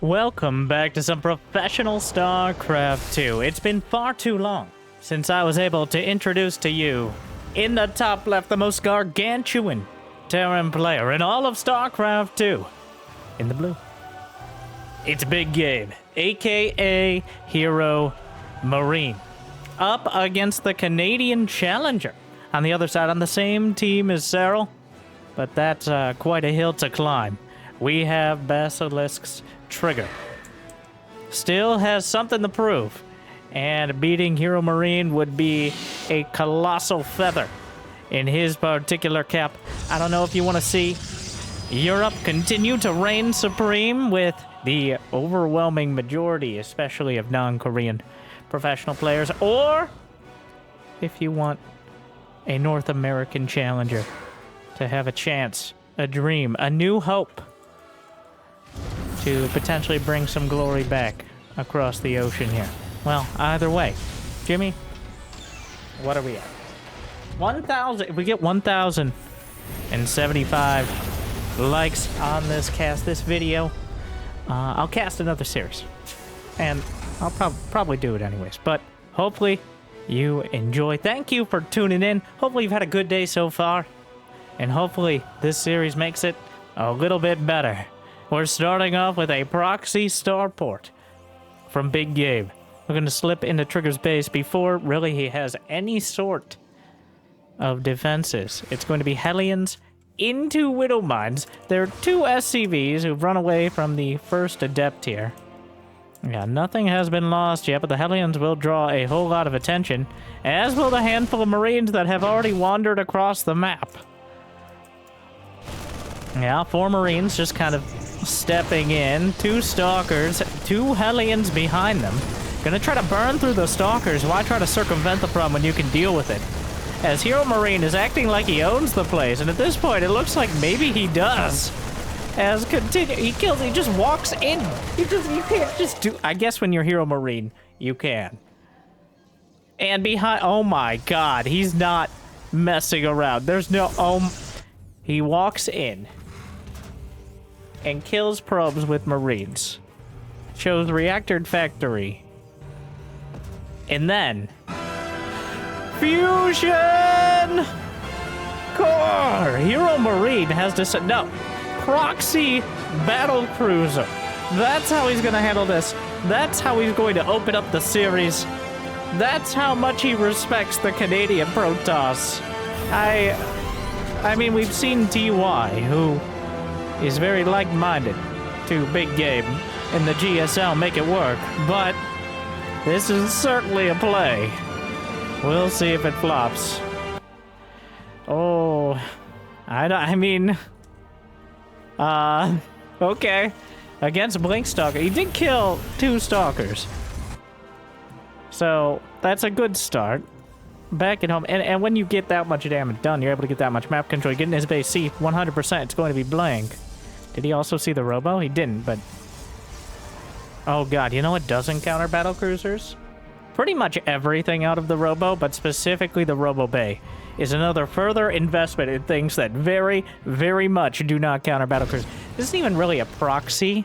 Welcome back to some professional StarCraft 2. It's been far too long since I was able to introduce to you, in the top left, the most gargantuan Terran player in all of StarCraft 2. In the blue, it's Big Gabe, aka Hero Marine, up against the Canadian Challenger. On the other side, on the same team as Cyril, but that's quite a hill to climb. We have Basilisk's Trigger. Still has something to prove, and beating Hero Marine would be a colossal feather in his particular cap. I don't know if you want to see Europe continue to reign supreme with the overwhelming majority, especially of non-Korean professional players, or if you want a North American challenger to have a chance, a dream, a new hope to potentially bring some glory back across the ocean here. Well, either way, Jimmy, what are we at? 1,000. If we get 1,075 likes on this video, I'll cast another series, and I'll probably do it anyways. But hopefully you enjoy. Thank you for tuning in. Hopefully you've had a good day so far, and hopefully this series makes it a little bit better. We're starting off with a proxy starport from Big Gabe. We're going to slip into Trigger's base before really he has any sort of defenses. It's going to be Hellions into Widowmines. There are two SCVs who've run away from the first Adept here. Yeah, nothing has been lost yet, but the Hellions will draw a whole lot of attention, as will the handful of Marines that have already wandered across the map. Yeah, 4 Marines just kind of stepping in. 2 Stalkers, 2 Hellions behind them. Gonna try to burn through the Stalkers. Why try to circumvent the problem when you can deal with it? As Hero Marine is acting like he owns the place, and at this point it looks like maybe he does. As he just walks in. You can't just do. I guess when you're Hero Marine, you can. And behind, oh my god, he's not messing around. There's no, he walks in and kills probes with Marines. Shows Reactor Factory. And then Fusion Core! Hero Marine has to no. Proxy Battlecruiser. That's how he's gonna handle this. That's how he's going to open up the series. That's how much he respects the Canadian Protoss. I mean, we've seen TY, who is very like-minded to Big Gabe in the GSL, make it work, but this is certainly a play. We'll see if it flops. Oh, I mean, okay. Against Blink Stalker, he did kill 2 Stalkers, so that's a good start. Back at home, and when you get that much damage done, you're able to get that much map control. You get in his base, see 100%, it's going to be blank. Did he also see the Robo? He didn't, but oh god, you know what doesn't counter Battlecruisers? Pretty much everything out of the Robo, but specifically the Robo Bay is another further investment in things that very, very much do not counter Battlecruisers. This isn't even really a proxy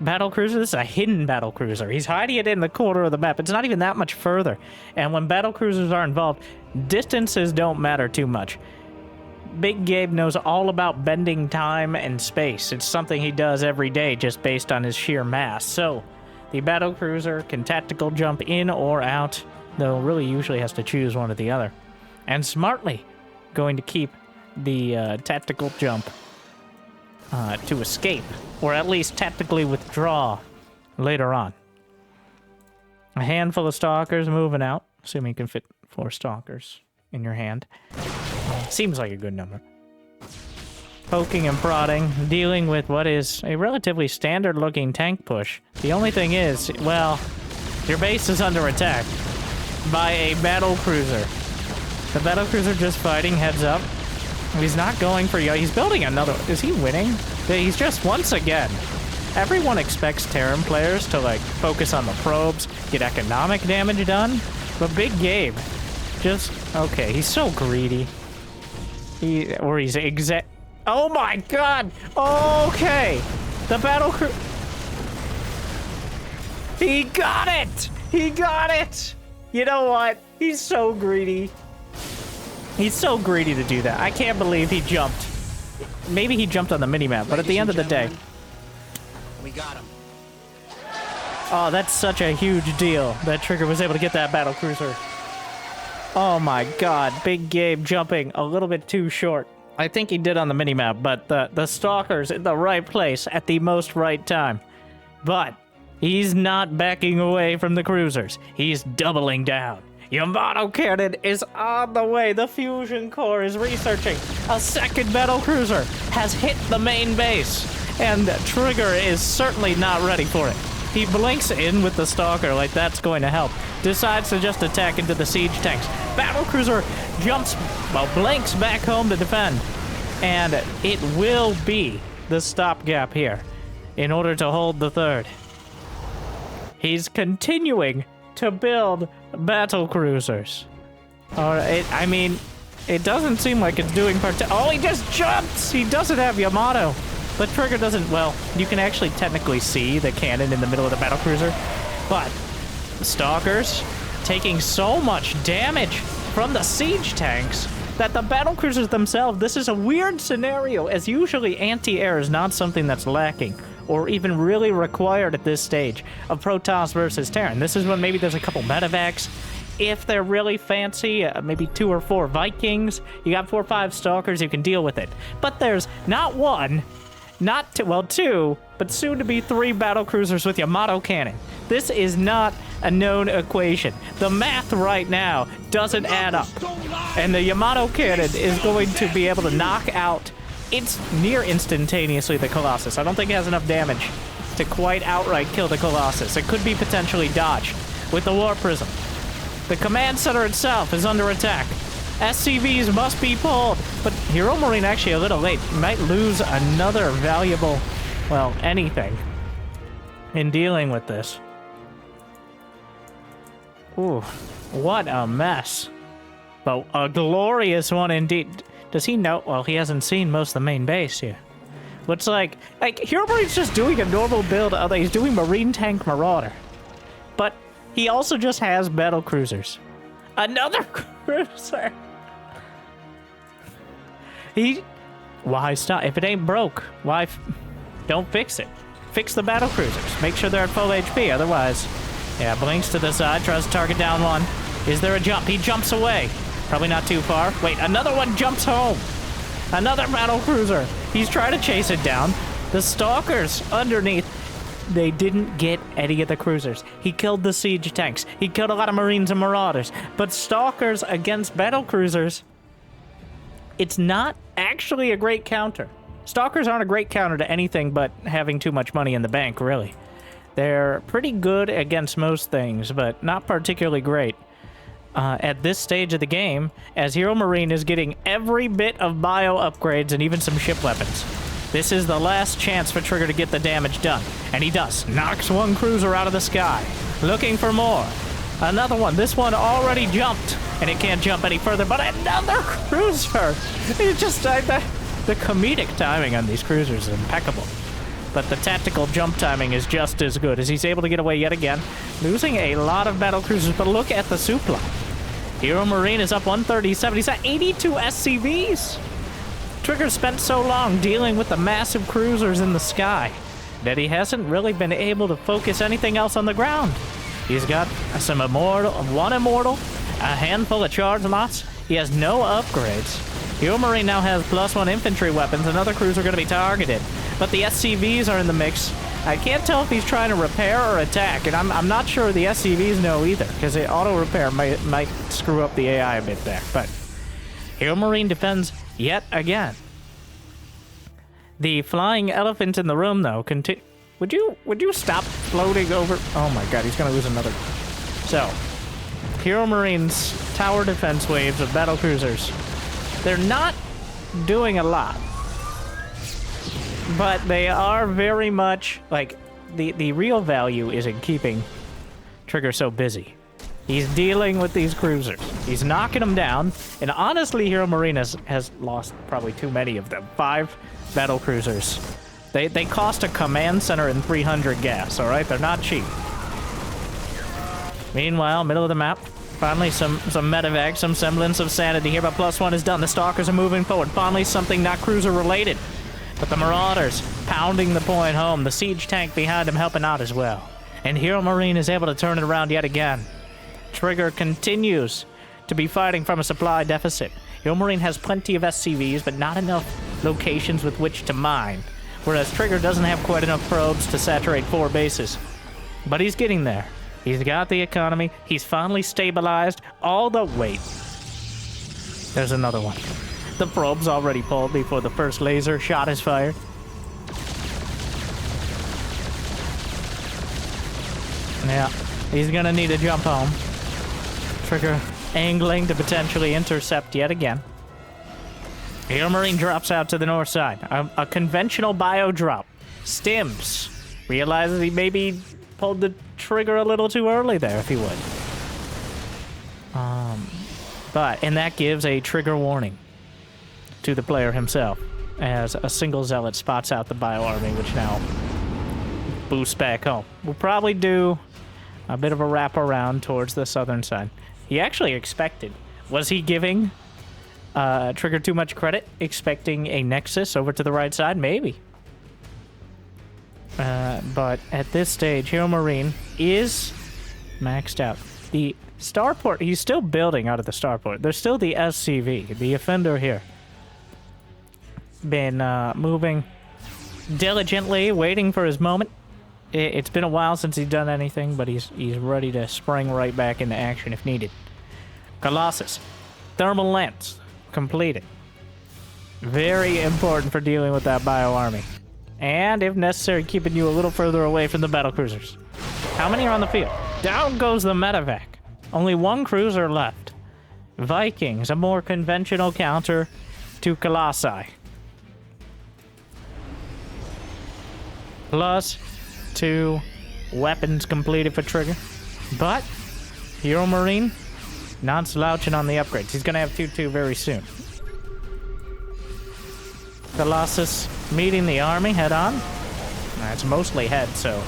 Battlecruiser. This is a hidden Battlecruiser. He's hiding it in the corner of the map. It's not even that much further. And when Battlecruisers are involved, distances don't matter too much. Big Gabe knows all about bending time and space. It's something he does every day just based on his sheer mass. So the Battlecruiser can tactical jump in or out, though really usually has to choose one or the other. And smartly going to keep the tactical jump to escape, or at least tactically withdraw later on. A handful of Stalkers moving out, assuming you can fit 4 Stalkers in your hand. Seems like a good number. Poking and prodding, dealing with what is a relatively standard-looking tank push. The only thing is, well, your base is under attack by a Battlecruiser. The Battlecruiser just fighting, heads up. He's not going for you. He's building another. Is he winning? He's just, once again, everyone expects Terran players to, like, focus on the probes, get economic damage done. But Big Gabe just, okay, he's so greedy. He's exact. Oh my god! Okay! The Battlecruiser. He got it! He got it! You know what? He's so greedy. He's so greedy to do that. I can't believe he jumped. Maybe he jumped on the minimap, but at the end of the day... We got him. Oh, that's such a huge deal that Trigger was able to get that battlecruiser. Oh my god, Big Gabe jumping a little bit too short. I think he did on the minimap, but the Stalker's in the right place at the most right time. But he's not backing away from the cruisers. He's doubling down. Yamato cannon is on the way. The fusion core is researching. A second battlecruiser has hit the main base, and Trigger is certainly not ready for it. He blinks in with the Stalker like that's going to help. Decides to just attack into the siege tanks. Battlecruiser jumps, well, blinks back home to defend. And it will be the stopgap here in order to hold the third. He's continuing to build battlecruisers. I mean, it doesn't seem like it's doing oh, he just jumps! He doesn't have Yamato. But Trigger doesn't, well, you can actually technically see the cannon in the middle of the battlecruiser. But the Stalkers taking so much damage from the siege tanks that the battlecruisers themselves, this is a weird scenario, as usually anti-air is not something that's lacking or even really required at this stage of Protoss versus Terran. This is when maybe there's a couple medevacs. If they're really fancy, maybe 2 or 4 Vikings, you got 4 or 5 Stalkers, you can deal with it. But there's not one, not two, well, 2, but soon to be 3 battlecruisers with Yamato cannon. This is not a known equation. The math right now doesn't add up. And the Yamato cannon is going to be able to knock out, it's near instantaneously, the Colossus. I don't think it has enough damage to quite outright kill the Colossus. It could be potentially dodged with the War Prism. The command center itself is under attack. SCVs must be pulled, but HeroMarine actually a little late. Might lose another valuable, well, anything in dealing with this. Ooh, what a mess. But a glorious one indeed. Does he know? Well, he hasn't seen most of the main base here. Looks like HeroMarine's just doing a normal build. He's doing Marine Tank Marauder. But he also just has battlecruisers. Another cruiser. Why stop? If it ain't broke, why? Don't fix it. Fix the battlecruisers. Make sure they're at full HP. Otherwise, yeah, blinks to the side, tries to target down one. Is there a jump? He jumps away. Probably not too far. Wait, another one jumps home. Another battlecruiser. He's trying to chase it down. The Stalkers underneath. They didn't get any of the cruisers. He killed the siege tanks. He killed a lot of Marines and Marauders. But Stalkers against battlecruisers, it's not actually a great counter. Stalkers aren't a great counter to anything but having too much money in the bank, really. They're pretty good against most things, but not particularly great at this stage of the game, as HeroMarine is getting every bit of bio upgrades and even some ship weapons. This is the last chance for Trigger to get the damage done. And he does. Knocks one cruiser out of the sky. Looking for more. Another one. This one already jumped. And it can't jump any further, but another cruiser! It's just, the comedic timing on these cruisers is impeccable. But the tactical jump timing is just as good, as he's able to get away yet again. Losing a lot of battlecruisers, but look at the supply. HeroMarine is up 137. He's at 82 SCVs. Trigger spent so long dealing with the massive cruisers in the sky that he hasn't really been able to focus anything else on the ground. He's got some one immortal, a handful of charge lots. He has no upgrades. HeroMarine now has +1 infantry weapons. Another cruiser going to be targeted. But the SCVs are in the mix. I can't tell if he's trying to repair or attack, and I'm not sure the SCVs know either, because the auto-repair might screw up the AI a bit there. But HeroMarine defends yet again. The flying elephant in the room, though, would you stop floating over? Oh my god, he's gonna lose another. So, HeroMarine's tower defense waves of battlecruisers, they're not doing a lot, but they are very much like the real value is in keeping Trigger so busy. He's dealing with these cruisers. He's knocking them down, and honestly, HeroMarine has lost probably too many of them. 5 battlecruisers. They cost a command center and 300 gas, all right? They're not cheap. Meanwhile, middle of the map. Finally, some medevac, some semblance of sanity here, but +1 is done. The Stalkers are moving forward. Finally, something not cruiser-related. But the Marauders pounding the point home. The siege tank behind him helping out as well. And Hero Marine is able to turn it around yet again. Trigger continues to be fighting from a supply deficit. Hero Marine has plenty of SCVs, but not enough locations with which to mine. Whereas Trigger doesn't have quite enough probes to saturate 4 bases. But he's getting there. He's got the economy. He's finally stabilized all the weight. There's another one. The probe's already pulled before the first laser shot is fired. Yeah, he's gonna need to jump home. Trigger angling to potentially intercept yet again. Hero Marine drops out to the north side. A conventional bio drop. Stims realizes he maybe pulled the trigger a little too early there, if he would. And that gives a trigger warning to the player himself, as a single zealot spots out the bio army, which now boosts back home. We'll probably do a bit of a wrap around towards the southern side. He actually expected. Was he giving Trigger too much credit, expecting a Nexus over to the right side? Maybe. But at this stage, Hero Marine is maxed out. The starport, he's still building out of the starport. There's still the SCV, the offender here. Been moving diligently, waiting for his moment. It's been a while since he's done anything, but he's ready to spring right back into action if needed. Colossus. Thermal lens. Completed. Very important for dealing with that bio army. And, if necessary, keeping you a little further away from the Battlecruisers. How many are on the field? Down goes the medevac. Only 1 cruiser left. Vikings, a more conventional counter to Colossi. +2 weapons completed for Trigger. But, Hero Marine, not slouching on the upgrades. He's going to have 2-2 very soon. Colossus meeting the army head on. It's mostly head, so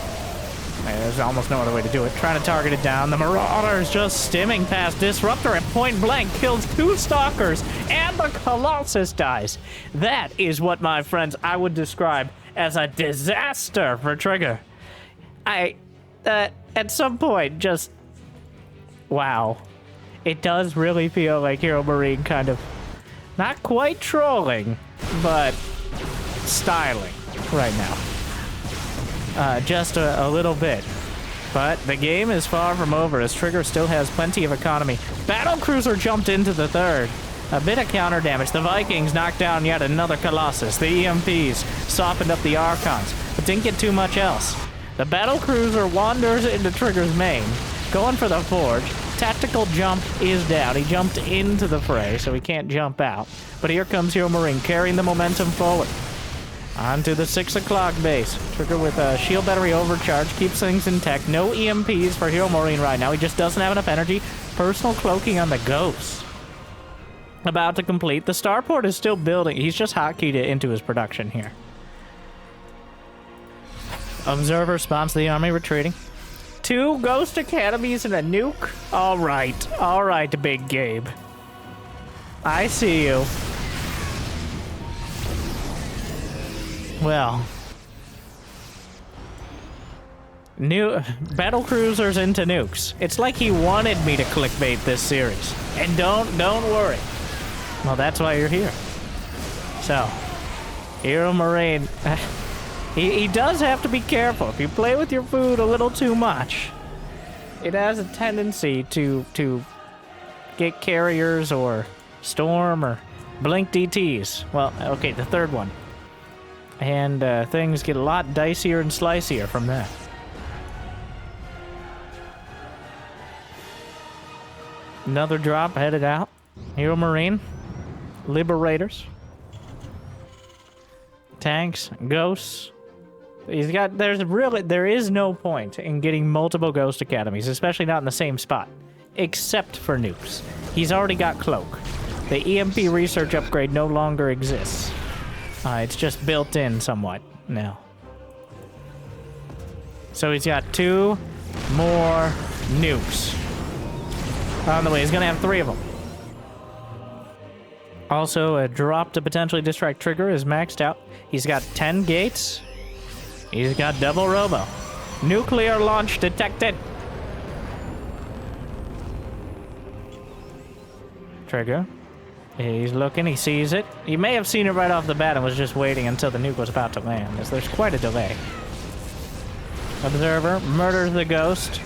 there's almost no other way to do it. Trying to target it down. The Marauders just stimming past Disruptor at point blank. Kills 2 Stalkers, and the Colossus dies. That is what, my friends, I would describe as a disaster for Trigger. At some point, just... wow. It does really feel like Hero Marine kind of... not quite trolling, but styling right now. Just a little bit. But the game is far from over, as Trigger still has plenty of economy. Battlecruiser jumped into the third. A bit of counter damage. The Vikings knocked down yet another Colossus. The EMPs softened up the Archons, but didn't get too much else. The Battlecruiser wanders into Trigger's main, going for the Forge. Tactical jump is down. He jumped into the fray, so he can't jump out. But here comes Hero Marine, carrying the momentum forward. On to the 6 o'clock base. Trigger with a shield battery overcharge, keeps things intact. No EMPs for Hero Marine right now. He just doesn't have enough energy. Personal cloaking on the Ghost. About to complete. The starport is still building. He's just hotkeyed it into his production here. Observer spots the army retreating. 2 Ghost Academies and a nuke? Alright, Big Gabe. I see you. Well. New Battlecruisers into nukes. It's like he wanted me to clickbait this series. And don't worry. Well, that's why you're here. So, Hero Marine... He does have to be careful. If you play with your food a little too much, it has a tendency to get carriers or storm or blink DTs. Well, okay, the third one. And things get a lot dicier and slicier from that. Another drop headed out. Hero Marine. Liberators. Tanks. Ghosts. There is no point in getting multiple Ghost Academies, especially not in the same spot, except for nukes. He's already got Cloak. The EMP research upgrade no longer exists. It's just built in somewhat now. So he's got 2 more nukes on the way. He's gonna have 3 of them. Also, a drop to potentially distract trigger is maxed out. He's got 10 gates. He's got double robo. Nuclear launch detected. Trigger. He's looking, he sees it. He may have seen it right off the bat and was just waiting until the nuke was about to land, as there's quite a delay. Observer murders the ghost.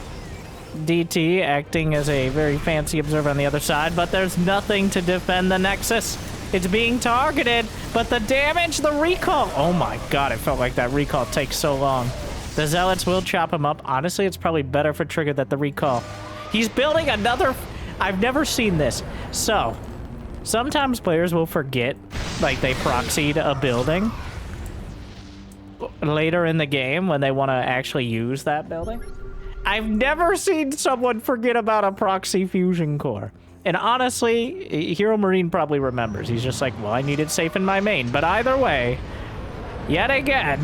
DT acting as a very fancy observer on the other side, but there's nothing to defend the Nexus. It's being targeted, but the damage, the recall. Oh my god, it felt like that recall takes so long. The Zealots will chop him up. Honestly, it's probably better for Trigger that the recall. He's building another... I've never seen this. So, sometimes players will forget, like they proxied a building later in the game when they want to actually use that building. I've never seen someone forget about a proxy fusion core. And honestly, HeroMarine probably remembers. He's just like, well, I need it safe in my main. But either way, yet again,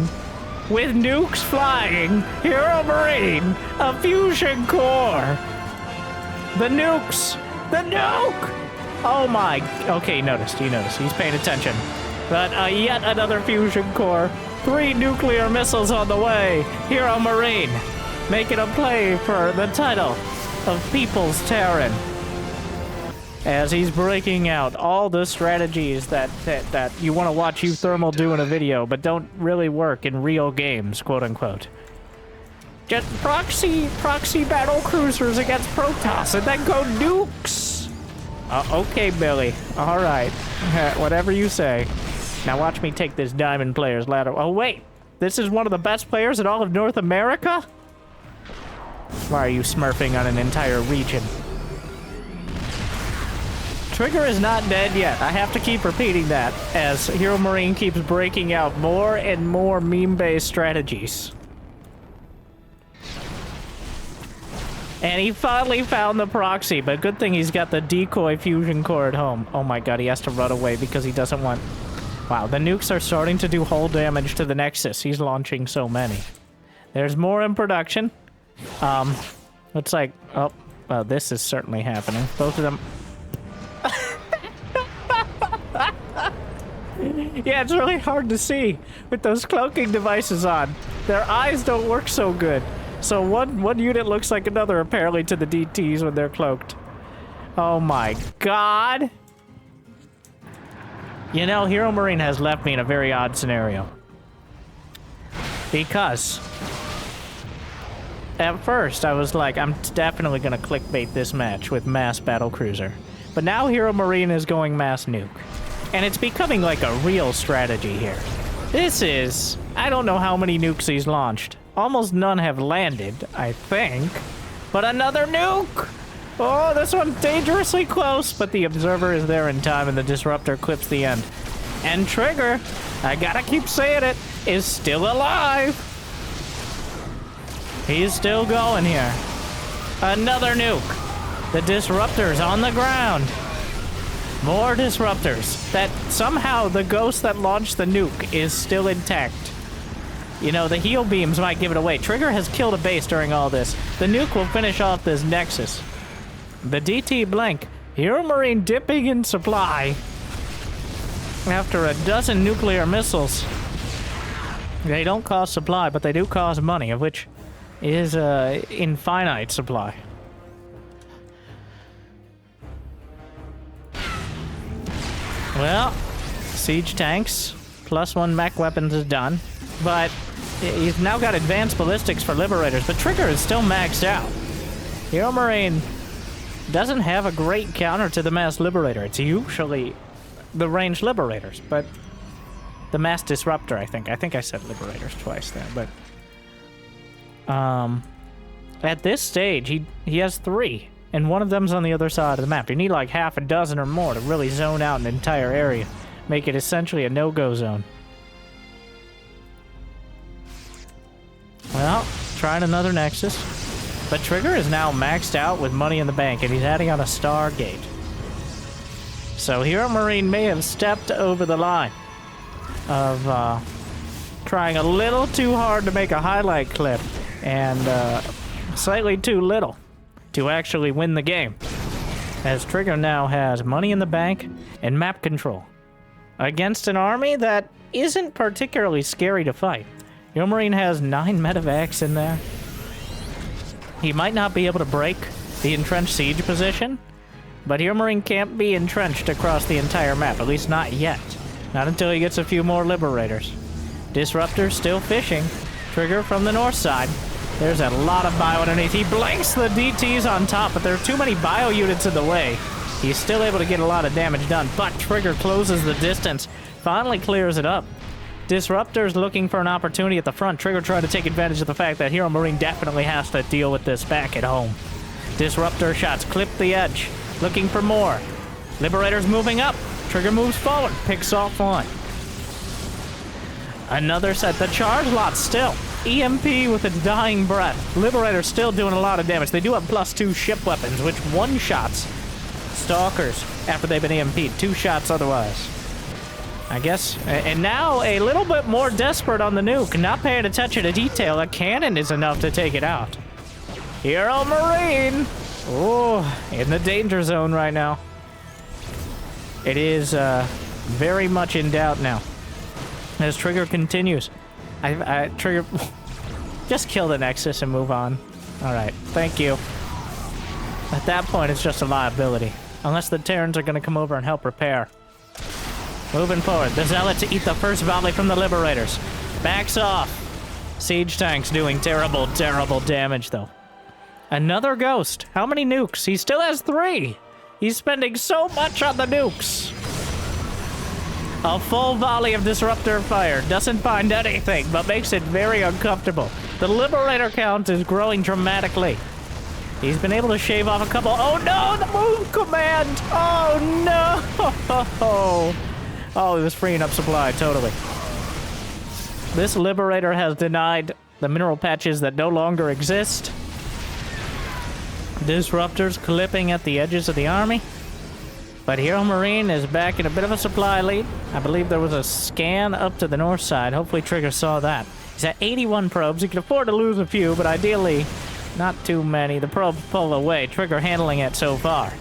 with nukes flying, HeroMarine, a fusion core. The nukes! The nuke! Oh my... Okay, he noticed. He's paying attention. But yet another fusion core. 3 nuclear missiles on the way. HeroMarine making a play for the title of People's Terran. As he's breaking out all the strategies that you want to watch Thermal do in a video, but don't really work in real games, quote unquote. Just proxy Battlecruisers against Protoss, and then go nukes! Okay, Billy. Alright. Whatever you say. Now watch me take this diamond player's ladder. Oh, wait! This is one of the best players in all of North America? Why are you smurfing on an entire region? Trigger is not dead yet. I have to keep repeating that as HeroMarine keeps breaking out more and more meme-based strategies. And he finally found the proxy, but good thing he's got the decoy fusion core at home. Oh my god, he has to run away because he doesn't want... Wow, the nukes are starting to do hull damage to the Nexus. He's launching so many. There's more in production. Looks like... Oh, well, this is certainly happening. Both of them... Yeah, it's really hard to see with those cloaking devices on. Their eyes don't work so good. So one unit looks like another, apparently, to the DTs when they're cloaked. Oh my god! You know, HeroMarine has left me in a very odd scenario. Because... at first, I was like, I'm definitely gonna clickbait this match with mass Battlecruiser. But now HeroMarine is going mass nuke. And it's becoming like a real strategy here. This is... I don't know how many nukes he's launched. Almost none have landed, I think. But another nuke! Oh, this one's dangerously close, but the observer is there in time and the disruptor clips the end. And Trigger, I gotta keep saying it, is still alive! He's still going here. Another nuke! The disruptor's on the ground! More disruptors. That somehow the ghost that launched the nuke is still intact. You know, the heal beams might give it away. Trigger has killed a base during all this. The nuke will finish off this Nexus. The DT blank. HeroMarine dipping in supply. After a dozen nuclear missiles. They don't cost supply, but they do cost money, of which is infinite supply. Well, siege tanks, +1 mech weapons is done, but he's now got advanced ballistics for Liberators, but Trigger is still maxed out. HeroMarine doesn't have a great counter to the mass Liberator. It's usually the ranged Liberators, but the mass Disruptor, I think. I think I said Liberators twice there, but... at this stage, he has 3. And one of them's on the other side of the map. You need like half a dozen or more to really zone out an entire area. Make it essentially a no-go zone. Well, trying another Nexus. But Trigger is now maxed out with money in the bank, and he's adding on a Stargate. So HeroMarine may have stepped over the line of trying a little too hard to make a highlight clip, and slightly too little to actually win the game, as Trigger now has money in the bank and map control against an army that isn't particularly scary to fight. HeroMarine has 9 medevacs in there. He might not be able to break the entrenched siege position, but HeroMarine can't be entrenched across the entire map, at least not yet. Not until he gets a few more Liberators. Disruptor still fishing. Trigger from the north side. There's a lot of bio underneath. He blanks the DTs on top, but there are too many bio units in the way. He's still able to get a lot of damage done, but Trigger closes the distance. Finally clears it up. Disruptor's looking for an opportunity at the front. Trigger tried to take advantage of the fact that HeroMarine definitely has to deal with this back at home. Disruptor shots clip the edge. Looking for more. Liberator's moving up. Trigger moves forward. Picks off one. Another set. The charge lot still. EMP with its dying breath. Liberator still doing a lot of damage. They do have +2 ship weapons, which one-shots Stalkers after they've been EMP'd. 2 shots otherwise. I guess. And now a little bit more desperate on the nuke. Not paying attention to detail. A cannon is enough to take it out. HeroMarine! Oh, in the danger zone right now. It is very much in doubt now. As Trigger continues. Trigger... Just kill the Nexus and move on. Alright, thank you. At that point, it's just a liability. Unless the Terrans are going to come over and help repair. Moving forward. The Zealots eat the first volley from the Liberators. Backs off. Siege tanks doing terrible, terrible damage, though. Another Ghost. How many nukes? He still has 3. He's spending so much on the nukes. A full volley of Disruptor fire. Doesn't find anything, but makes it very uncomfortable. The Liberator count is growing dramatically. He's been able to shave off a couple. Oh no, the move command! Oh no! Oh, he was freeing up supply, totally. This Liberator has denied the mineral patches that no longer exist. Disruptors clipping at the edges of the army. But HeroMarine is back in a bit of a supply lead. I believe there was a scan up to the north side. Hopefully Trigger saw that. He's at 81 probes. He can afford to lose a few, but ideally, not too many. The probes pull away. Trigger handling it so far.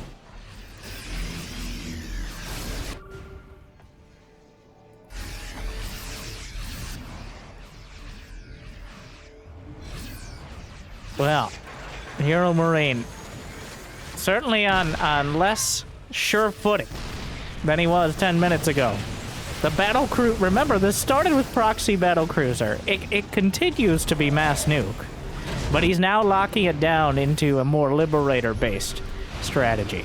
Well, HeroMarine certainly on less sure footing than he was 10 minutes ago. The Battlecruiser, remember, this started with Proxy Battlecruiser. It continues to be Mass Nuke, but he's now locking it down into a more Liberator-based strategy,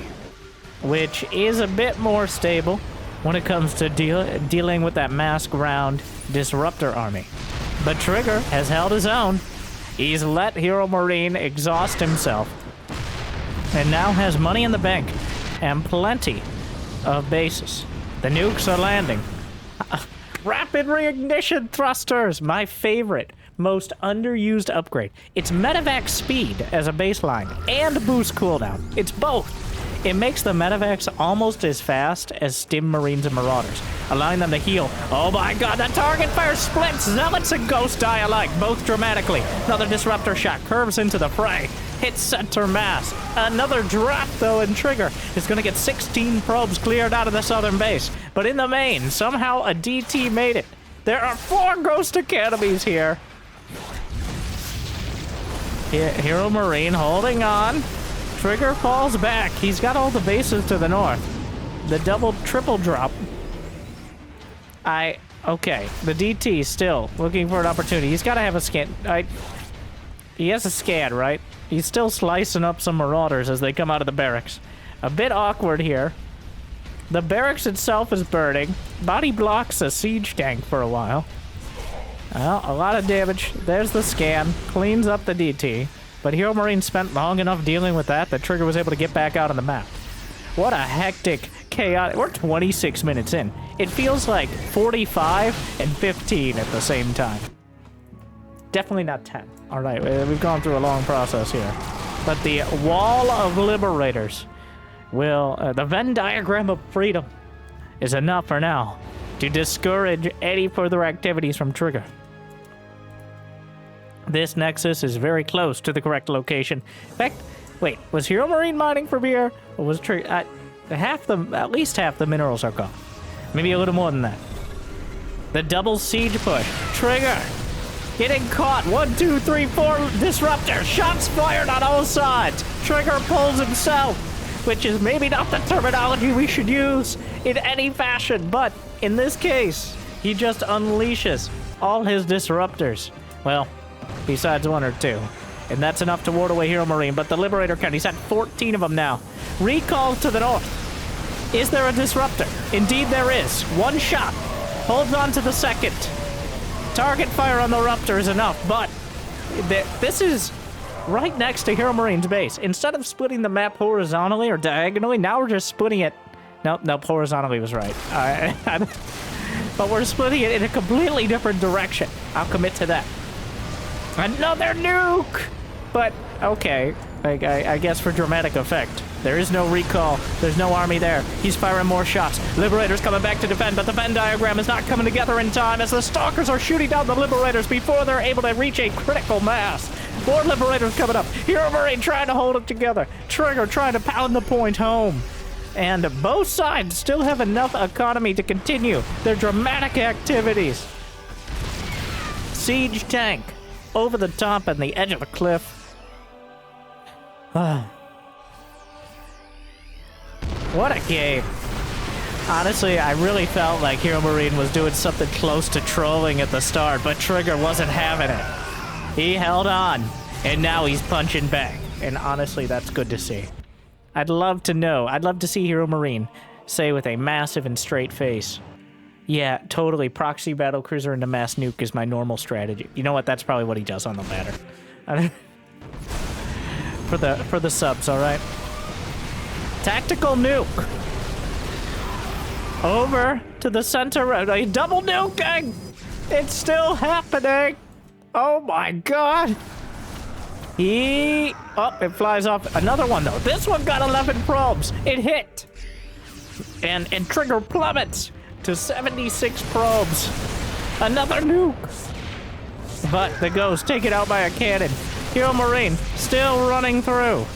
which is a bit more stable when it comes to dealing with that mass ground Disruptor army. But Trigger has held his own. He's let HeroMarine exhaust himself, and now has money in the bank and plenty of bases. The nukes are landing. Rapid reignition thrusters, my favorite, most underused upgrade. It's medevac speed as a baseline and boost cooldown. It's both. It makes the medevacs almost as fast as Stim Marines and Marauders, allowing them to heal. Oh my god, the target fire splits! Zealots and Ghosts die alike, both dramatically. Another Disruptor shot curves into the fray. Hits center mass. Another drop, though, and Trigger is going to get 16 probes cleared out of the southern base. But in the main, somehow a DT made it. There are 4 Ghost Academies here. HeroMarine holding on. Trigger falls back. He's got all the bases to the north. The double, triple drop. Okay. The DT still looking for an opportunity. He's got to have a scan. He has a scan, right? He's still slicing up some Marauders as they come out of the barracks. A bit awkward here. The barracks itself is burning. Body blocks a siege tank for a while. Well, a lot of damage. There's the scan. Cleans up the DT. But HeroMarine spent long enough dealing with that Trigger was able to get back out on the map. What a hectic, chaotic... We're 26 minutes in. It feels like 45 and 15 at the same time. Definitely not 10. All right, we've gone through a long process here. But the wall of Liberators will... the Venn diagram of freedom is enough for now to discourage any further activities from Trigger. This Nexus is very close to the correct location. In fact, Wait, was Hero Marine mining from here? Or was Trigger... at least half the minerals are gone. Maybe a little more than that. The double siege push. Trigger! Getting caught. 1, 2, 3, 4 disruptors. Shots fired on all sides. Trigger pulls himself, which is maybe not the terminology we should use in any fashion, but in this case, he just unleashes all his disruptors. Well, besides 1 or 2. And that's enough to ward away Hero Marine, but the Liberator count, he's at 14 of them now. Recall to the north. Is there a disruptor? Indeed there is. 1 shot. Holds on to the second. Target fire on the Ruptor is enough, but this is right next to Hero Marine's base. Instead of splitting the map horizontally or diagonally, now we're just splitting it. Nope, horizontally was right. But we're splitting it in a completely different direction. I'll commit to that. Another nuke! But, okay, I guess for dramatic effect. There is no recall. There's no army there. He's firing more shots. Liberator's coming back to defend, but the Venn diagram is not coming together in time as the Stalkers are shooting down the Liberators before they're able to reach a critical mass. More Liberators coming up. Hero Marine trying to hold it together. Trigger trying to pound the point home. And both sides still have enough economy to continue their dramatic activities. Siege tank over the top and the edge of a cliff. What a game. Honestly, I really felt like Hero Marine was doing something close to trolling at the start, but Trigger wasn't having it. He held on, and now he's punching back. And honestly, that's good to see. I'd love to know. I'd love to see Hero Marine say with a massive and straight face, yeah, totally, proxy battlecruiser into mass nuke is my normal strategy. You know what? That's probably what he does on the ladder. For the subs, all right? Tactical nuke. Over to the center. A double nuking. It's still happening. Oh my god. It flies off. Another one though. This one got 11 probes. It hit. And Trigger plummets to 76 probes. Another nuke. But the Ghost taken out by a cannon. Hero Marine still running through.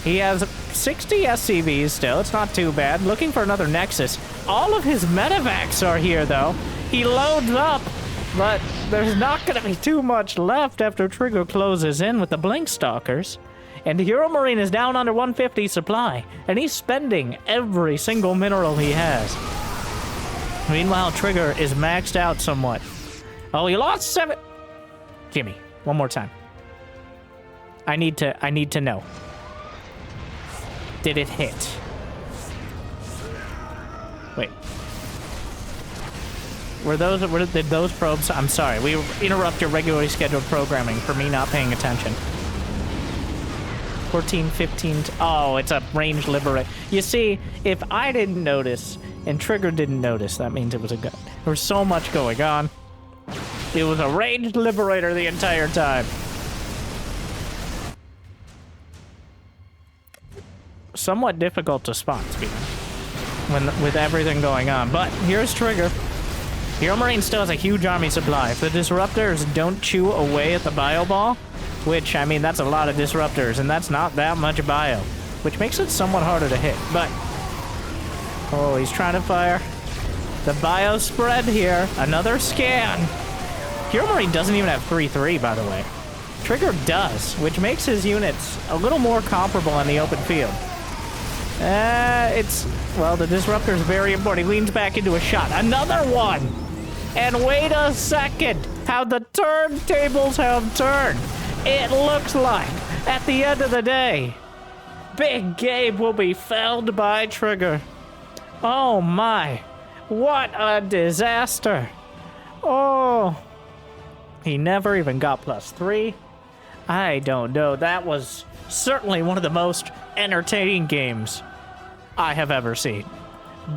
He has 60 SCVs still. It's not too bad. Looking for another Nexus. All of his medevacs are here, though. He loads up, but there's not going to be too much left after Trigger closes in with the Blink Stalkers. And Hero Marine is down under 150 supply, and he's spending every single mineral he has. Meanwhile, Trigger is maxed out somewhat. Oh, he lost 7... Jimmy, one more time. I need to know. Did it hit? Wait. Did those probes... I'm sorry, we interrupt your regularly scheduled programming for me not paying attention. 14, 15... Oh, it's a ranged liberate. You see, if I didn't notice and Trigger didn't notice, that means it was a gun. There was so much going on. It was a ranged liberator the entire time. Somewhat difficult to spot, with everything going on. But here's Trigger. Hero Marine still has a huge army supply. If the disruptors don't chew away at the bio ball, which, I mean, that's a lot of disruptors, and that's not that much bio, which makes it somewhat harder to hit. But, oh, he's trying to fire. The bio spread here. Another scan. Hero Marine doesn't even have 3-3, by the way. Trigger does, which makes his units a little more comparable in the open field. Well, the disruptor is very important. He leans back into a shot. Another one! And wait a second! How the turntables have turned! It looks like, at the end of the day, Big Gabe will be felled by Trigger. Oh my! What a disaster! Oh! He never even got +3. I don't know. That was certainly one of the most entertaining games I have ever seen.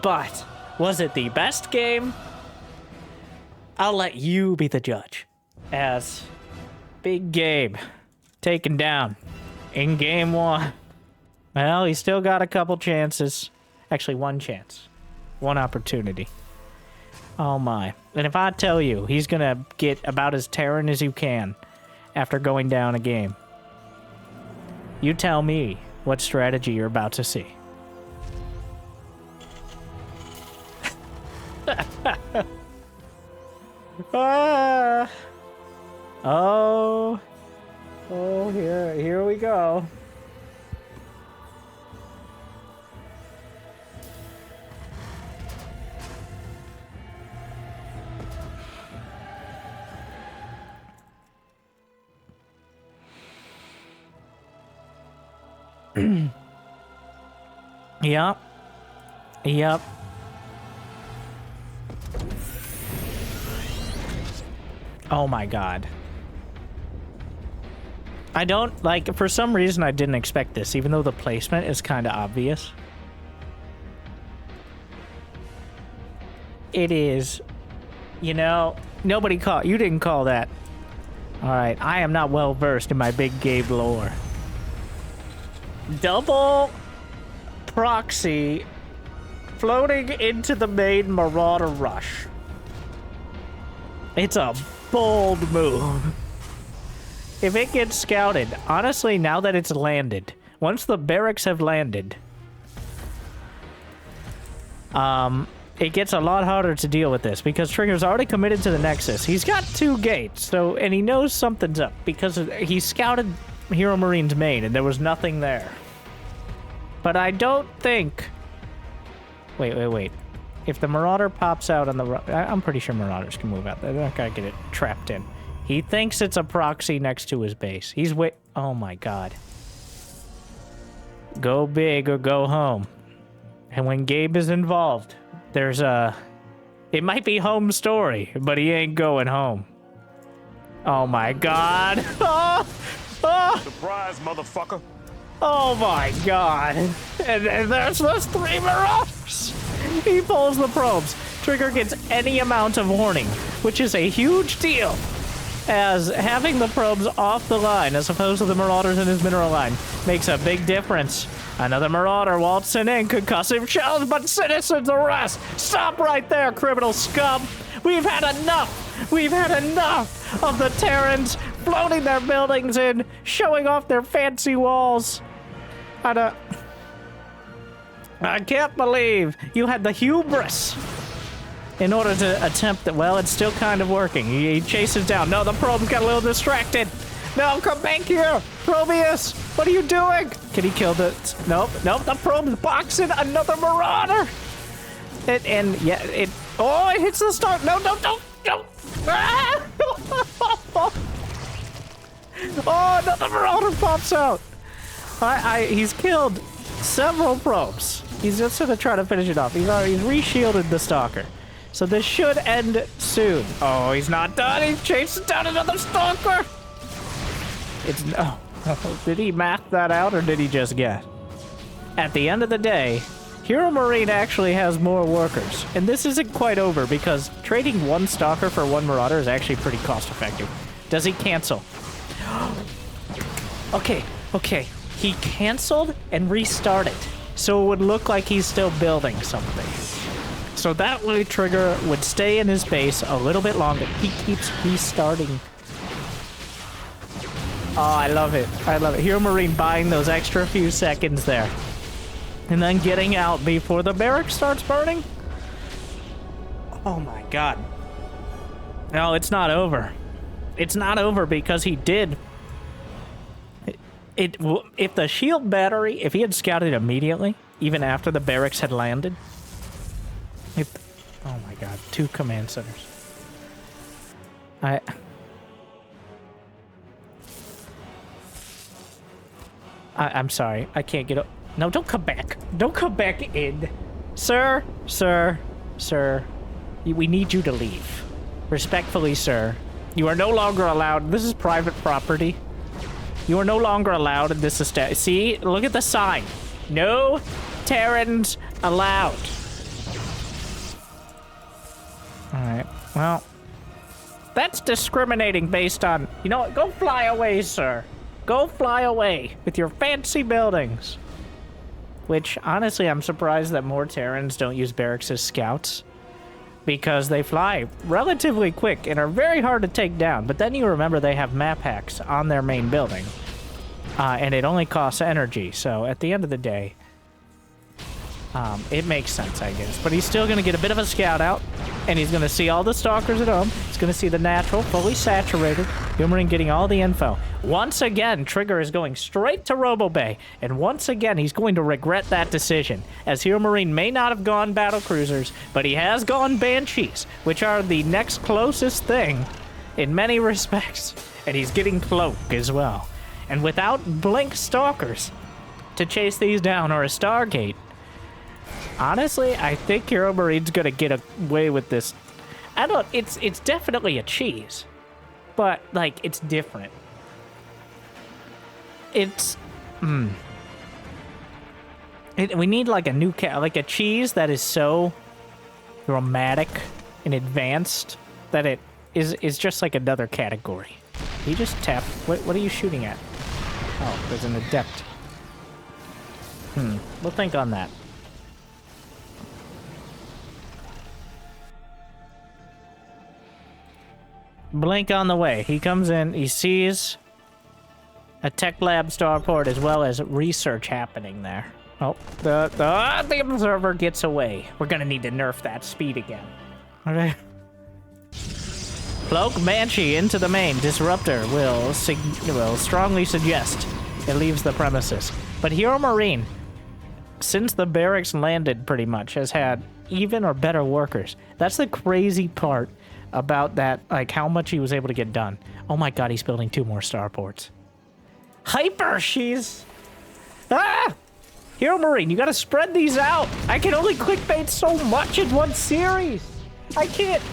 But was it the best game? I'll let you be the judge. As Big Gabe taken down in game 1. Well, he still got a couple chances. Actually, one chance. One opportunity. Oh my. And if I tell you he's gonna get about as Terran as you can after going down a game. You tell me what strategy you're about to see. Ah. Oh. Oh, here we go. Yep. Yep. Oh my god. I don't, like, for some reason I didn't expect this, even though the placement is kind of obvious. It is. You know, nobody called, you didn't call that. Alright, I am not well versed in my big Gabe lore. Double proxy floating into the main Marauder rush. It's a bold move. If it gets scouted, honestly, now that it's landed, once the barracks have landed, it gets a lot harder to deal with this because Trigger's already committed to the Nexus. He's got 2 gates, so, and he knows something's up because he scouted HeroMarine's main and there was nothing there. But I don't think... Wait. If the Marauder pops out on the... I'm pretty sure Marauders can move out. They're not gonna get it trapped in. He thinks it's a proxy next to his base. He's oh my god. Go big or go home. And when Gabe is involved, there's a... It might be home story, but he ain't going home. Oh my god. Oh! Oh! Surprise, motherfucker. Oh my god. And there's those 3 Marauders. He pulls the probes. Trigger gets any amount of warning, which is a huge deal, as having the probes off the line as opposed to the Marauders in his mineral line makes a big difference. Another Marauder waltzing in, concussive shells, but citizens arrest. Stop right there, criminal scum. We've had enough. We've had enough of the Terrans floating their buildings in, showing off their fancy walls. I can't believe you had the hubris in order to attempt it. Well, it's still kind of working. He chases down. No, the probe got a little distracted. No, come back here. Probius, what are you doing? Can he kill the... Nope, the probe's boxing another Marauder. Oh, it hits the start. No. Ah! Oh, another Marauder pops out. He's killed several probes. He's just gonna try to finish it off. He's re-shielded the Stalker. So this should end soon. Oh, he's not done. He's chasing down another Stalker. It's no. Did he math that out or did he just guess? At the end of the day, HeroMarine actually has more workers. And this isn't quite over because trading 1 Stalker for 1 Marauder is actually pretty cost effective. Does he cancel? Okay. He canceled and restarted. So it would look like he's still building something. So that way Trigger would stay in his base a little bit longer. He keeps restarting. Oh, I love it. HeroMarine buying those extra few seconds there. And then getting out before the barrack starts burning. Oh my god. No, it's not over. It's not over because he did. If the shield battery, if he had scouted immediately, even after the barracks had landed. Oh my god, 2 command centers. I'm sorry, I can't get up. No, don't come back. Don't come back in. Sir. We need you to leave. Respectfully, sir. You are no longer allowed. This is private property. You are no longer allowed in this estate. See? Look at the sign. No Terrans allowed. Alright, well. That's discriminating based on... You know what? Go fly away, sir. Go fly away with your fancy buildings. Which, honestly, I'm surprised that more Terrans don't use barracks as scouts. Because they fly relatively quick and are very hard to take down. But then you remember they have map hacks on their main building. and it only costs energy. So at the end of the day, it makes sense, I guess. But he's still going to get a bit of a scout out, and he's going to see all the stalkers at home. He's going to see the natural, fully saturated. HeroMarine getting all the info. Once again, Trigger is going straight to Robo Bay, and once again, he's going to regret that decision, as HeroMarine may not have gone Battlecruisers, but he has gone Banshees, which are the next closest thing in many respects, and he's getting Cloak as well. And without Blink Stalkers to chase these down, or a Stargate, honestly, I think HeroMarine's gonna get away with this. It's definitely a cheese, but, like, it's different. We need, like, a new like a cheese that is so dramatic and advanced that it is just like another category. He just tapped. What are you shooting at? Oh, there's an adept. We'll think on that. Blink on the way. He comes in, he sees a tech lab starport as well as research happening there. Oh, the observer gets away. We're gonna need to nerf that speed again. Okay. Cloak Banshee into the main. Disruptor will strongly suggest it leaves the premises. But HeroMarine, since the barracks landed pretty much, has had even or better workers. That's the crazy part about that, like how much he was able to get done. Oh my god, he's building 2 more starports. Hyper, she's... Ah! HeroMarine, you gotta spread these out. I can only clickbait so much in one series. I can't...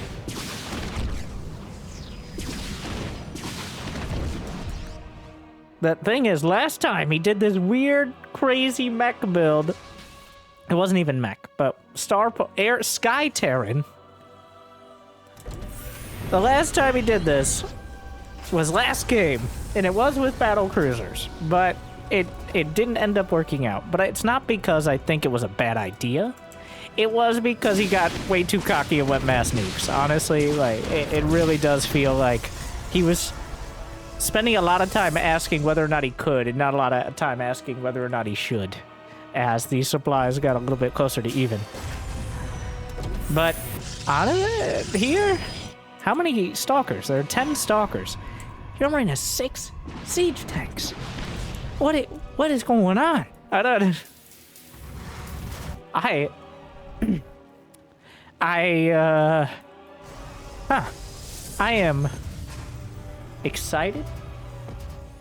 The thing is, last time he did this weird, crazy mech build. It wasn't even mech, but Sky Terran. The last time he did this was last game, and it was with Battlecruisers, but it didn't end up working out. But it's not because I think it was a bad idea. It was because he got way too cocky and went mass nukes. Honestly, like, it really does feel like he was spending a lot of time asking whether or not he could, and not a lot of time asking whether or not he should, as these supplies got a little bit closer to even. But honestly, here, how many stalkers? There are 10 stalkers. HeroMarine has 6 siege tanks. What is going on? I don't... I am excited.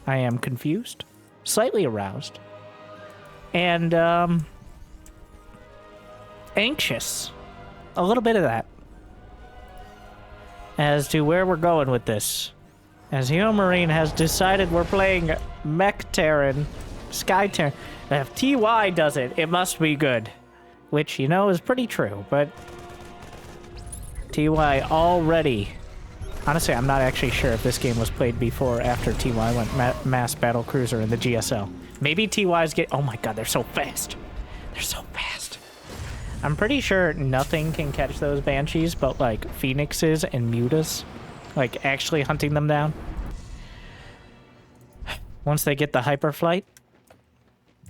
I am confused, slightly aroused, and anxious. A little bit of that as to where we're going with this. As HeroMarine has decided we're playing Mech Terran, Sky Terran. If TY does it, it must be good. Which, you know, is pretty true, but TY already... Honestly, I'm not actually sure if this game was played before or after TY went mass Battlecruiser in the GSL. Maybe TY's get... Oh my god, they're so fast. They're so fast. I'm pretty sure nothing can catch those Banshees but, like, Phoenixes and Mutas. Like, actually hunting them down. Once they get the hyperflight.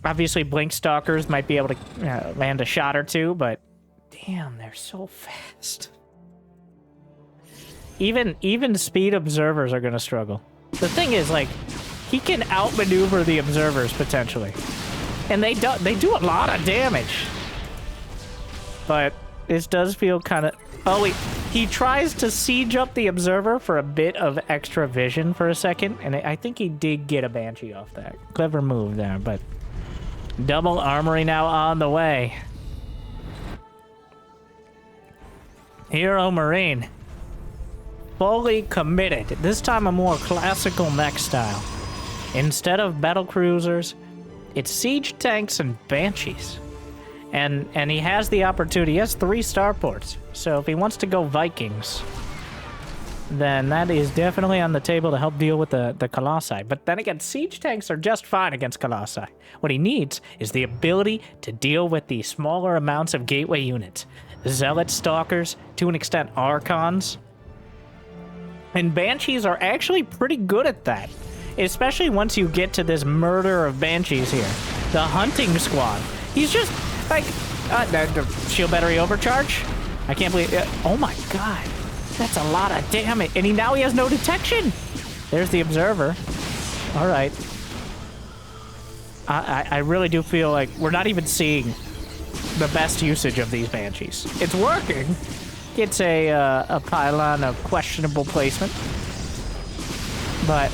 Obviously, Blink Stalkers might be able to land a shot or two, but... Damn, they're so fast. Even speed observers are going to struggle. The thing is, like, he can outmaneuver the observers, potentially. And they do a lot of damage. But this does feel kind of... Oh, wait. He tries to siege up the observer for a bit of extra vision for a second, and I think he did get a Banshee off that. Clever move there, but... Double armory now on the way. HeroMarine. Fully committed. This time a more classical mech style. Instead of Battlecruisers, it's siege tanks and Banshees. And he has the opportunity. He has 3 starports. So if he wants to go Vikings, then that is definitely on the table to help deal with the Colossi. But then again, siege tanks are just fine against Colossi. What he needs is the ability to deal with the smaller amounts of gateway units. Zealot Stalkers, to an extent Archons. And Banshees are actually pretty good at that. especially once you get to this murder of Banshees here. The hunting squad. He's just, like, shield battery overcharge? I can't believe it. Oh my god. That's a lot of damage. And now he has no detection. There's the observer. All right. I really do feel like we're not even seeing the best usage of these Banshees. It's working. It's a pylon of questionable placement. But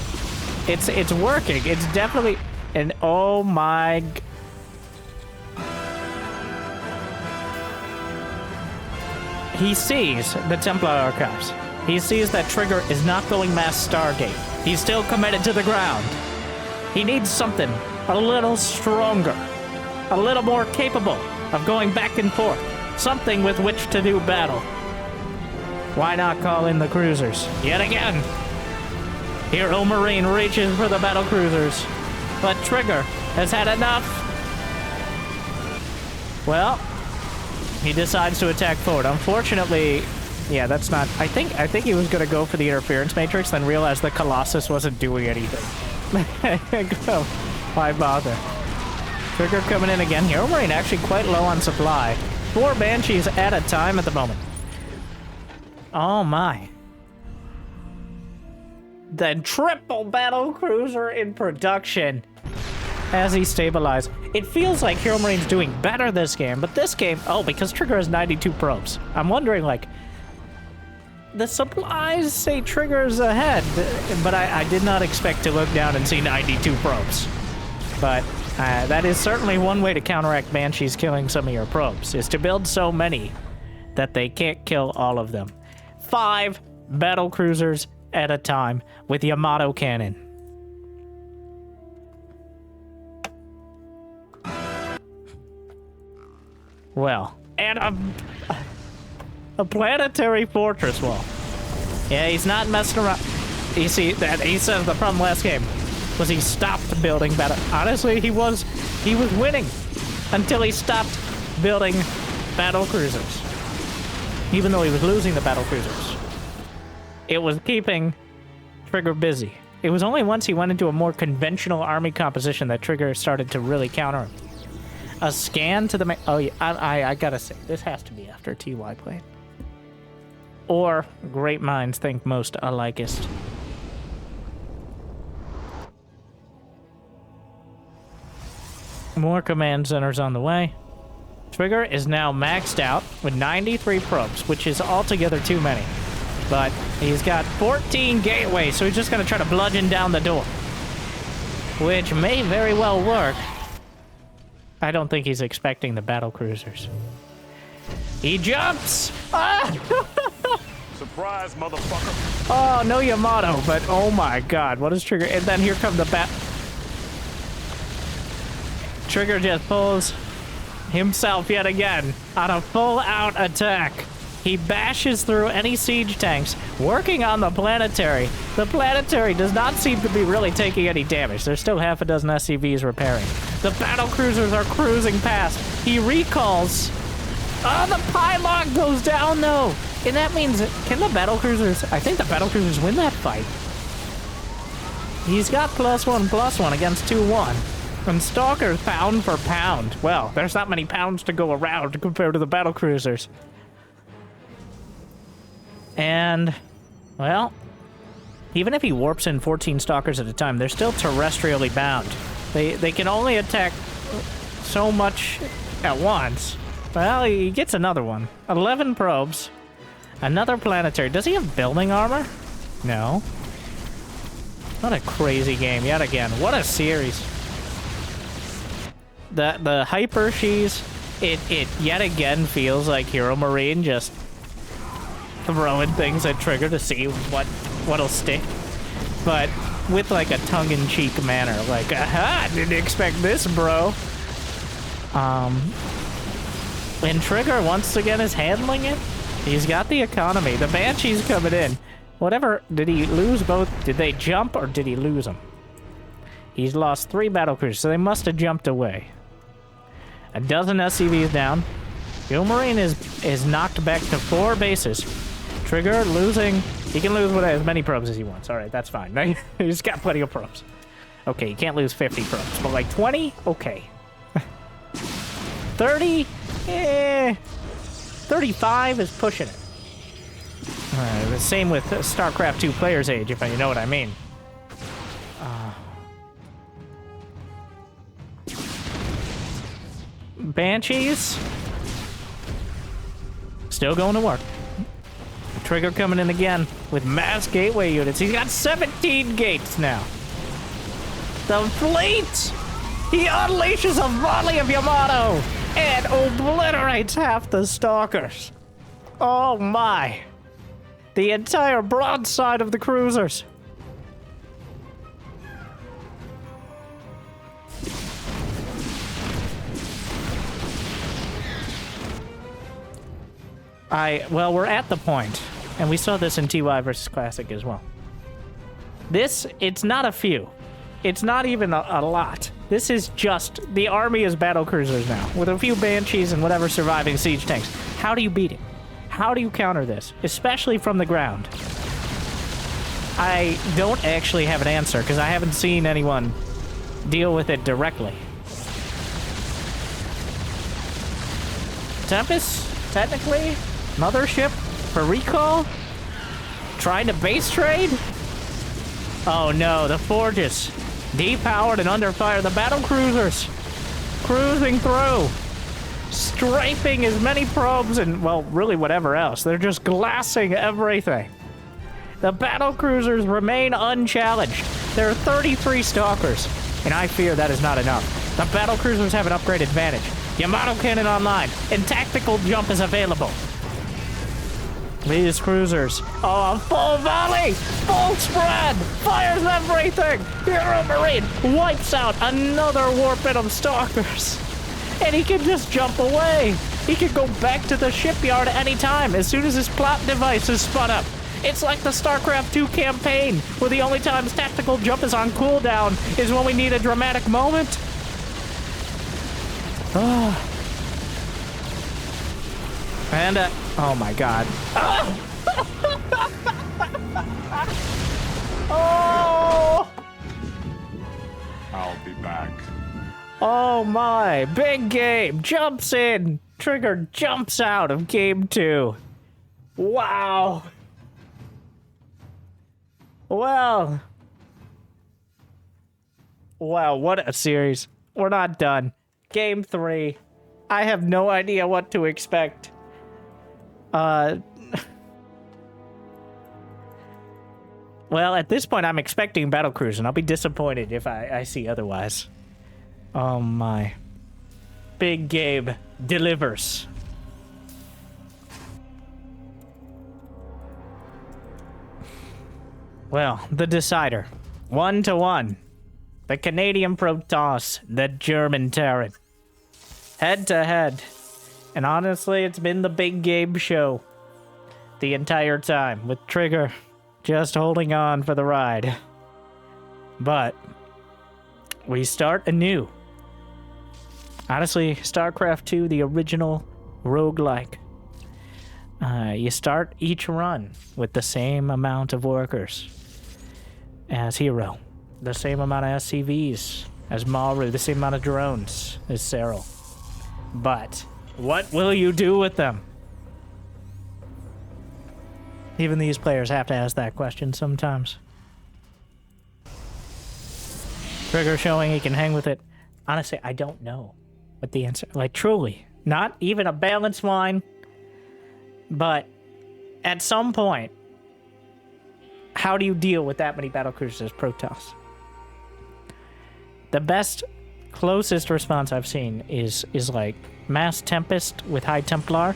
it's working. It's definitely... And oh my... He sees the Templar Archives. He sees that Trigger is not going mass Stargate. He's still committed to the ground. He needs something a little stronger, a little more capable of going back and forth, something with which to do battle. Why not call in the cruisers? Yet again, HeroMarine reaches for the Battlecruisers, but Trigger has had enough. Well, he decides to attack forward. Unfortunately, yeah, that's not... I think he was going to go for the interference matrix, then realized the Colossus wasn't doing anything. So, why bother? Trigger coming in again. HeroMarine actually quite low on supply. 4 Banshees at a time at the moment. Oh my. The triple Battlecruiser in production as he stabilized. It feels like HeroMarine's doing better this game, but this game... Oh, because Trigger has 92 probes. I'm wondering, like... The supplies say Trigger's ahead, but I did not expect to look down and see 92 probes. But that is certainly one way to counteract Banshees killing some of your probes, is to build so many that they can't kill all of them. 5 Battlecruisers at a time with Yamato cannon. Well, and a planetary fortress wall. Yeah, he's not messing around. You see that he says the problem last game was he stopped building battle. Honestly, he was winning until he stopped building battle cruisers. Even though he was losing the battle cruisers, it was keeping Trigger busy. It was only once he went into a more conventional army composition that Trigger started to really counter him. A scan to the... Oh, yeah, I gotta say, this has to be after TY played. Or great minds think most alikest. More command centers on the way. Trigger is now maxed out with 93 probes, which is altogether too many. But he's got 14 gateways, so he's just gonna try to bludgeon down the door. Which may very well work. I don't think he's expecting the Battlecruisers. He jumps! Ah! Surprise, motherfucker! Oh, no Yamato, but oh my god, what is Trigger? And then here come the Trigger just pulls himself yet again on a full-out attack. He bashes through any siege tanks, working on the planetary. The planetary does not seem to be really taking any damage. There's still half a dozen SCVs repairing. The Battlecruisers are cruising past. He recalls. Oh, the pylon goes down, though. And that means, can the Battlecruisers... I think the Battlecruisers win that fight. He's got +1/+1 against 2-1. And Stalker's pound for pound. Well, there's not many pounds to go around compared to the Battlecruisers. And, well, even if he warps in 14 Stalkers at a time, they're still terrestrially bound. They can only attack so much at once. Well, he gets another one. 11 probes. Another planetary. Does he have building armor? No. What a crazy game yet again. What a series. The Hyper Shees, it yet again feels like HeroMarine just throwing things at Trigger to see what'll stick. But with like a tongue-in-cheek manner. Like, aha, didn't expect this, bro. And Trigger once again is handling it. He's got the economy. The Banshee's coming in. Whatever, did he lose both? Did they jump or did he lose them? He's lost 3 Battlecruisers, so they must have jumped away. A dozen SCVs down. HeroMarine is knocked back to 4 bases. Trigger losing He can lose with as many probes as he wants. All right, that's fine. He's got plenty of probes. Okay, you can't lose 50 probes, but like 20? Okay. 30? Eh. 35 is pushing it. The same with StarCraft 2 Player's Age, if you know what I mean. Banshees. Still going to work. Trigger coming in again with mass gateway units. He's got 17 gates now. The fleet! He unleashes a volley of Yamato and obliterates half the stalkers. Oh my. The entire broadside of the cruisers. Well, we're at the point, and we saw this in TY versus Classic as well. It's not a few. It's not even a lot. This is just, the army is battlecruisers now, with a few banshees and whatever surviving siege tanks. How do you beat it? How do you counter this? Especially from the ground. I don't actually have an answer, because I haven't seen anyone deal with it directly. Tempest, technically? Mothership for recall? Trying to base trade? Oh no, the forges. Depowered and under fire. The battlecruisers cruising through. Strafing as many probes and, well, really whatever else. They're just glassing everything. The battlecruisers remain unchallenged. There are 33 stalkers, and I fear that is not enough. The battlecruisers have an upgrade advantage. Yamato cannon online, and tactical jump is available. These cruisers, oh, full volley, full spread, fires everything. Hero Marine wipes out another warpit of stalkers. And he can just jump away. He can go back to the shipyard at any time as soon as his plot device is spun up. It's like the StarCraft 2 campaign, where the only time tactical jump is on cooldown is when we need a dramatic moment. Oh. And, oh my god. Oh! I'll be back. Oh my, big game, jumps in. Trigger jumps out of game 2. Wow. Well. Wow, what a series. We're not done. Game 3. I have no idea what to expect. Well, at this point, I'm expecting Battlecruiser, and I'll be disappointed if I see otherwise. Oh my. Big Gabe delivers. Well, the decider. 1-1. The Canadian Protoss, the German Terran. Head to head. And honestly, it's been the Big Gabe show the entire time, with Trigger just holding on for the ride. But we start anew. Honestly, StarCraft 2, the original roguelike. You start each run with the same amount of workers as Hero, the same amount of SCVs as Maru, the same amount of drones as Cyril. But what will you do with them? Even these players have to ask that question sometimes. Trigger showing he can hang with it. Honestly, I don't know what the answer... Like, truly. Not even a balanced line. But at some point, how do you deal with that many battlecruisers as Protoss? The best, closest response I've seen is like Mass Tempest with High Templar.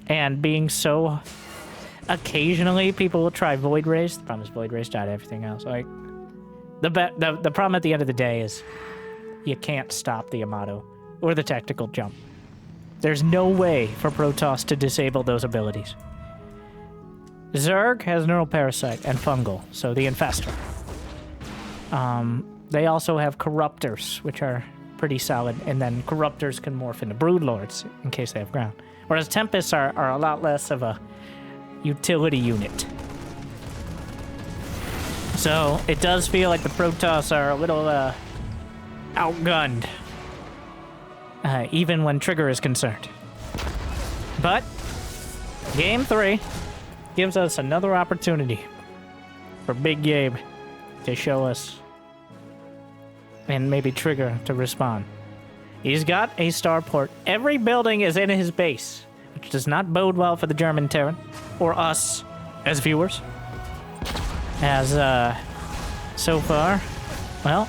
And being so... Occasionally, people will try Void Race. The problem is Void Race died everything else. Like, the problem at the end of the day is you can't stop the Yamato or the tactical jump. There's no way for Protoss to disable those abilities. Zerg has Neural Parasite and Fungal, so the Infestor. They also have Corruptors, which are pretty solid, and then Corruptors can morph into Broodlords in case they have ground. Whereas Tempests are a lot less of a utility unit. So it does feel like the Protoss are a little outgunned, even when Trigger is concerned. But Game 3 gives us another opportunity for Big Gabe to show us, and maybe Trigger to respond. He's got a starport. Every building is in his base, which does not bode well for the German Terran, or us as viewers. As, so far, well,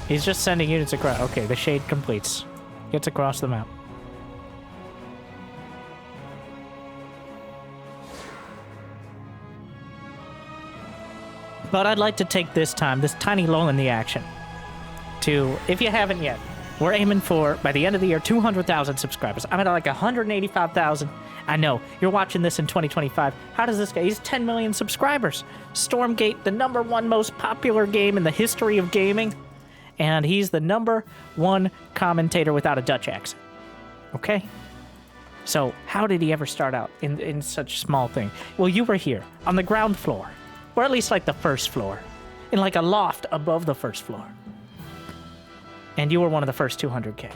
he's just sending units across. Okay, the shade completes. Gets across the map. But I'd like to take this time, this tiny lull in the action, to, if you haven't yet, we're aiming for, by the end of the year, 200,000 subscribers. I'm at like 185,000. I know, you're watching this in 2025. How does this guy? He's 10 million subscribers. Stormgate, the #1 most popular game in the history of gaming. And he's the #1 commentator without a Dutch accent. Okay? So, how did he ever start out in such small thing? Well, you were here, on the ground floor. Or at least like the first floor. In like a loft above the first floor. And you were one of the first 200K.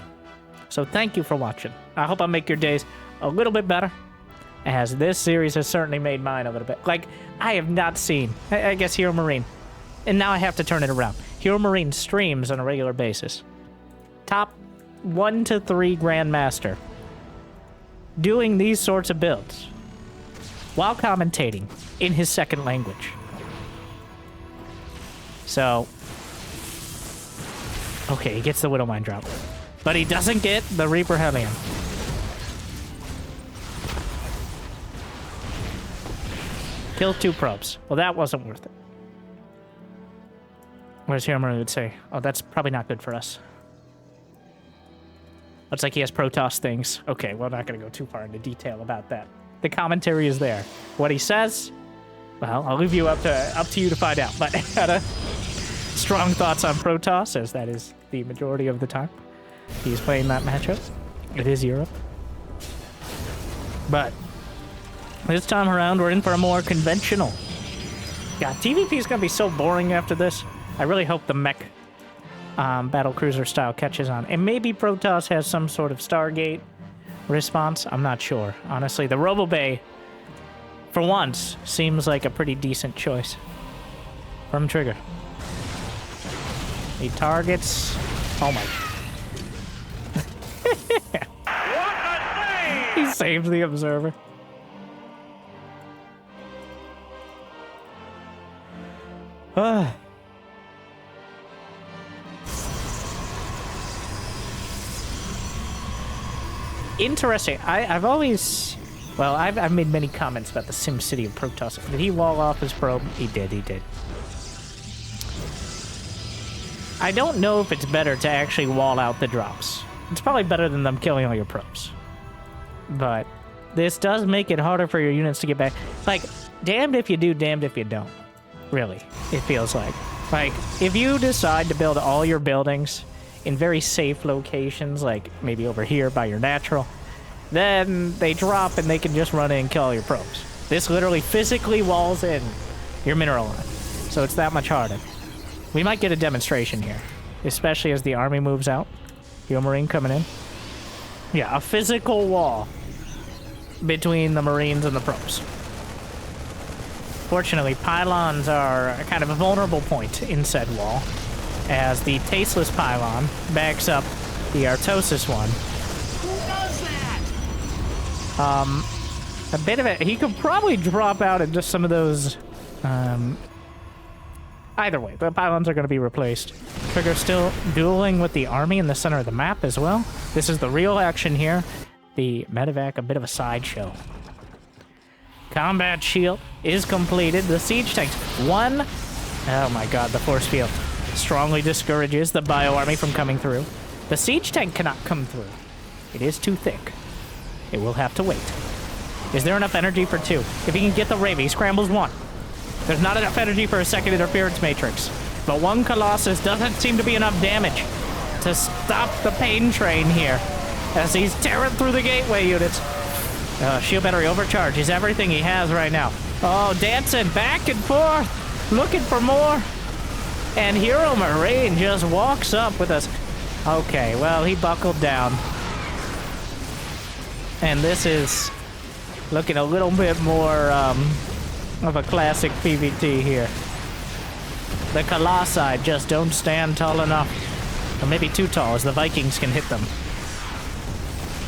So thank you for watching. I hope I make your days a little bit better, as this series has certainly made mine a little bit. Like, I have not seen, I guess, HeroMarine. And now I have to turn it around. HeroMarine streams on a regular basis. Top 1 to 3 Grandmaster. Doing these sorts of builds. While commentating in his second language. So, okay, he gets the Widowmine drop. But he doesn't get the Reaper Hellion. Kills 2 probes. Well, that wasn't worth it. Whereas HeroMarine would say, oh, that's probably not good for us. Looks like he has Protoss things. Okay, well, I'm not going to go too far into detail about that. The commentary is there. What he says, well, I'll leave you up to you to find out. But had a strong thoughts on Protoss, as that is the majority of the time he's playing that matchup. It is Europe. But this time around, we're in for a more conventional. God, TVP is going to be so boring after this. I really hope the mech Battlecruiser style catches on. And maybe Protoss has some sort of Stargate response. I'm not sure. Honestly, the RoboBay, for once, seems like a pretty decent choice from Trigger. He targets... Oh my... What a save! He saved the Observer. Interesting. I've always... Well, I've made many comments about the SimCity of Protoss. Did he wall off his probe? He did. I don't know if it's better to actually wall out the drops. It's probably better than them killing all your probes. But this does make it harder for your units to get back. Like, damned if you do, damned if you don't. Really, it feels like. Like, if you decide to build all your buildings in very safe locations, like maybe over here by your natural, then they drop and they can just run in and kill all your probes. This literally physically walls in your mineral line. So it's that much harder. We might get a demonstration here, especially as the army moves out. HeroMarine coming in. Yeah, a physical wall between the Marines and the probes. Fortunately, pylons are kind of a vulnerable point in said wall, as the tasteless pylon backs up the Artosis one. Who does that? A bit of it. He could probably drop out at just some of those. Either way, the pylons are going to be replaced. Trigger still dueling with the army in the center of the map as well. This is the real action here. The medevac, a bit of a sideshow. Combat shield is completed. The siege tanks, one. Oh my god, the force field strongly discourages the bio army from coming through. The siege tank cannot come through. It is too thick. It will have to wait. Is there enough energy for 2? If he can get the Raven, he scrambles 1. There's not enough energy for a second interference matrix. But 1 Colossus doesn't seem to be enough damage to stop the pain train here, as he's tearing through the gateway units. Shield battery overcharge is everything he has right now. Oh, dancing back and forth, looking for more. And HeroMarine just walks up with us. Okay, well, he buckled down. And this is looking a little bit more of a classic PvT here. The Colossi just don't stand tall enough. Or maybe too tall, as the Vikings can hit them.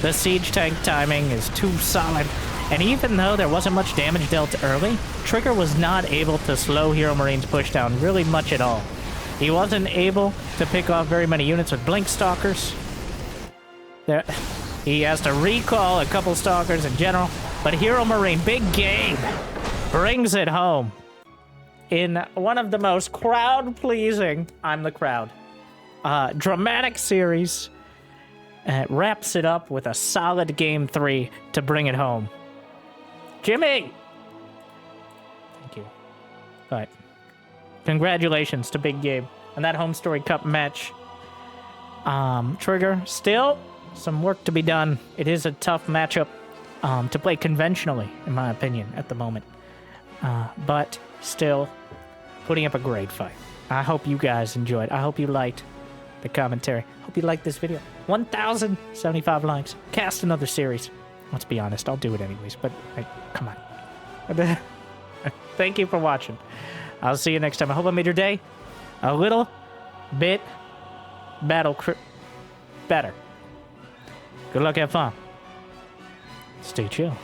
The siege tank timing is too solid. And even though there wasn't much damage dealt early, Trigger was not able to slow HeroMarine's push down really much at all. He wasn't able to pick off very many units with Blink Stalkers. He has to recall a couple Stalkers in general, but HeroMarine, big game, brings it home in one of the most crowd-pleasing, I'm the crowd, dramatic series. Wraps it up with a solid Game 3 to bring it home. Jimmy! Thank you. All right. Congratulations to Big Game on that Homestory Cup match. Trigger, still some work to be done. It is a tough matchup to play conventionally, in my opinion, at the moment. But still putting up a great fight. I hope you guys enjoyed. I hope you liked the commentary. Hope you liked this video. 1,075 likes. Cast another series. Let's be honest, I'll do it anyways, but hey, come on. Thank you for watching. I'll see you next time. I hope I made your day a little bit better. Good luck, have fun. Stay chill.